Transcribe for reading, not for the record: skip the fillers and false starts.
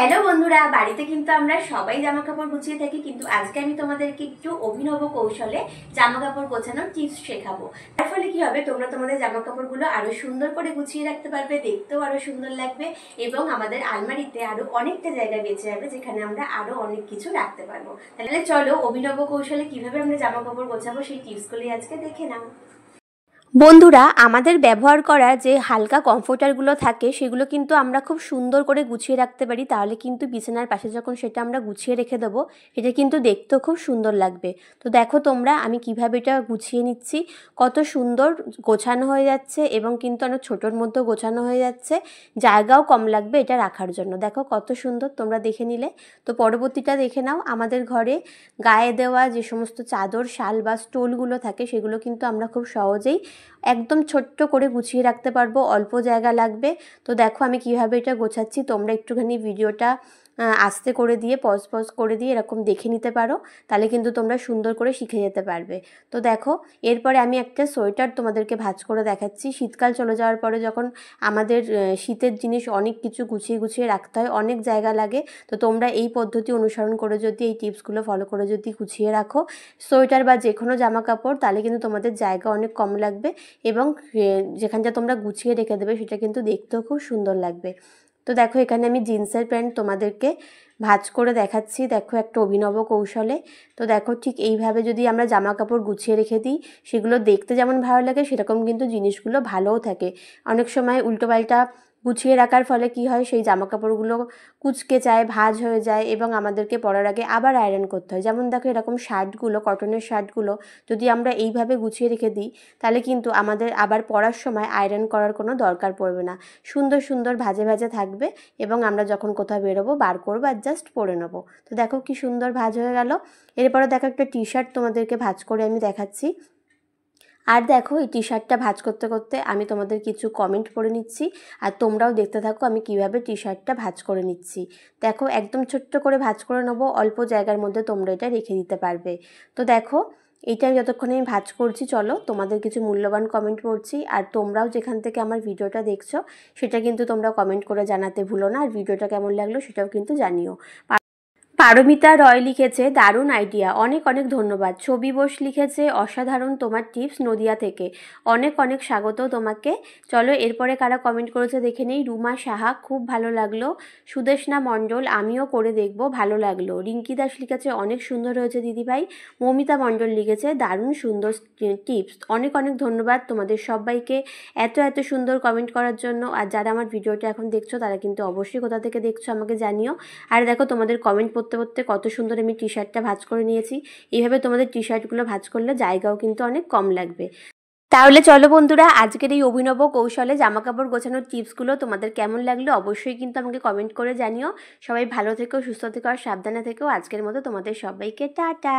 Hello বন্ধুরা, বাড়িতে কিন্তু আমরা সবাই জামা কাপড় গুছিয়ে থাকি, কিন্তু আজকে আমি তোমাদেরকে একটু অভিনব কৌশলে জামা কাপড় গোছানোর টিপস শেখাবো। তার ফলে কি হবে, তোমরা তোমাদের জামা কাপড়গুলো আরো সুন্দর করে গুছিয়ে রাখতে পারবে, দেখতেও আরো সুন্দর লাগবে এবং আমাদের আলমারিতে আরো অনেকটা জায়গা বেঁচে যাবে, যেখানে আমরা আরো অনেক কিছু রাখতে পারবো। তাহলে চলো অভিনব কৌশলে কিভাবে আমরা জামা কাপড় গোছাবো সেই টিপসগুলি আজকে দেখে নাও। বন্ধুরা, আমাদের ব্যবহার করা যে হালকা কমফোর্টারগুলো থাকে সেগুলো কিন্তু আমরা খুব সুন্দর করে গুছিয়ে রাখতে পারি। তাহলে কিন্তু বিছানার পাশে যখন সেটা আমরা গুছিয়ে রেখে দেবো, এটা কিন্তু দেখতেও খুব সুন্দর লাগবে। তো দেখো তোমরা, আমি কিভাবে এটা গুছিয়ে নিচ্ছি, কত সুন্দর গোছানো হয়ে যাচ্ছে এবং কিন্তু অনেক ছোটোর মধ্যেও গোছানো হয়ে যাচ্ছে, জায়গাও কম লাগবে এটা রাখার জন্য। দেখো কত সুন্দর, তোমরা দেখে নিলে। তো পরবর্তীটা দেখে নাও। আমাদের ঘরে গায়ে দেওয়া যে সমস্ত চাদর, শাল বা স্টোলগুলো থাকে সেগুলো কিন্তু আমরা খুব সহজেই একদম ছোট্ট করে গুছিয়ে রাখতে পারবো, অল্প জায়গা লাগবে। তো দেখো আমি কিভাবে এটা গোছাচ্ছি, তোমরা একটুখানি ভিডিওটা আস্তে করে দিয়ে পজ করে দিয়ে এরকম দেখে নিতে পারো, তাহলে কিন্তু তোমরা সুন্দর করে শিখে যেতে পারবে। তো দেখো, এরপরে আমি একটা সোয়েটার তোমাদেরকে ভাঁজ করে দেখাচ্ছি। শীতকাল চলে যাওয়ার পরে যখন আমাদের শীতের জিনিস অনেক কিছু গুছিয়ে গুছিয়ে রাখতে হয়, অনেক জায়গা লাগে। তো তোমরা এই পদ্ধতি অনুসরণ করে যদি, এই টিপসগুলো ফলো করে যদি গুছিয়ে রাখো সোয়েটার বা যে কোনো জামা কাপড়, তাহলে কিন্তু তোমাদের জায়গা অনেক কম লাগবে এবং যেখানটা তোমরা গুছিয়ে রেখে দেবে সেটা কিন্তু দেখতেও খুব সুন্দর লাগবে। তো দেখো, এখানে আমি জিন্সের প্যান্ট তোমাদেরকে ভাঁজ করে দেখাচ্ছি, দেখো একটা অভিনব কৌশলে। তো দেখো, ঠিক এইভাবে যদি আমরা জামা কাপড় গুছিয়ে রেখে দিই, সেগুলো দেখতে যেমন ভালো লাগে সেরকম কিন্তু জিনিসগুলো ভালোও থাকে। অনেক সময় উল্টোপাল্টা গুছিয়ে রাখার ফলে কি হয়, সেই জামা কাপড়গুলো কুঁচকে যায়, ভাঁজ হয়ে যায় এবং আমাদেরকে পরার আগে আবার আয়রন করতে হয়। যেমন দেখো, এরকম শার্টগুলো, কটনের শার্টগুলো যদি আমরা এইভাবে গুছিয়ে রেখে দিই, তাহলে কিন্তু আমাদের আবার পরার সময় আয়রন করার কোনো দরকার পড়বে না। সুন্দর সুন্দর ভাজে ভাজে থাকবে এবং আমরা যখন কোথাও বেরোবো বার করবো আর জাস্ট পরে নেবো। তো দেখো কি সুন্দর ভাঁজ হয়ে গেল। এরপরে দেখো, একটা টি শার্ট তোমাদেরকে ভাঁজ করে আমি দেখাচ্ছি। আর দেখো, এই টি শার্টটা ভাঁজ করতে করতে আমি তোমাদের কিছু কমেন্ট পড়ে নিচ্ছি, আর তোমরাও দেখতে থাকো আমি কিভাবে টি শার্টটা ভাঁজ করে নিচ্ছি। দেখো, একদম ছোট্ট করে ভাঁজ করে নেবো, অল্প জায়গার মধ্যে তোমরা এটা রেখে দিতে পারবে। তো দেখো, এইটা যতক্ষণ আমি ভাঁজ করছি, চলো তোমাদের কিছু মূল্যবান কমেন্ট পড়ছি। আর তোমরাও যেখান থেকে আমার ভিডিওটা দেখছো সেটা কিন্তু তোমরা কমেন্ট করে জানাতে ভুলো না, আর ভিডিওটা কেমন লাগলো সেটাও কিন্তু জানিও। পারমিতা রয় লিখেছে, দারুণ আইডিয়া, অনেক অনেক ধন্যবাদ। ছবি বোস লিখেছে, অসাধারণ তোমার টিপস, নদিয়া থেকে, অনেক অনেক স্বাগত তোমাকে। চলো এরপরে কারা কমেন্ট করেছে দেখে নেই। রুমা সাহা, খুব ভালো লাগলো। সুদেশনা মণ্ডল, আমিও করে দেখব, ভালো লাগলো। রিঙ্কি দাস লিখেছে, অনেক সুন্দর হয়েছে দিদিভাই। মৌমিতা মণ্ডল লিখেছে, দারুণ সুন্দর টিপস, অনেক অনেক ধন্যবাদ তোমাদের সবাইকে এত এত সুন্দর কমেন্ট করার জন্য। আর যারা আমার ভিডিওটা এখন দেখছো তারা কিন্তু অবশ্যই কোথা থেকে দেখছো আমাকে জানিও। আর দেখো, তোমাদের কমেন্ট পড়তে পড়তে কত সুন্দর আমি টি শার্টটা ভাঁজ করে নিয়েছি। এইভাবে তোমাদের টি শার্টগুলো ভাঁজ করলে জায়গাও কিন্তু অনেক কম লাগবে। তাহলে চলো বন্ধুরা, আজকের এই অভিনব কৌশলে জামা কাপড় গোছানোর টিপসগুলো তোমাদের কেমন লাগলো অবশ্যই কিন্তু আমাকে কমেন্ট করে জানিও। সবাই ভালো থেকো, সুস্থ থেকো আর সাবধানে থেকো। আজকের মতো তোমাদের সবাইকে টাটা।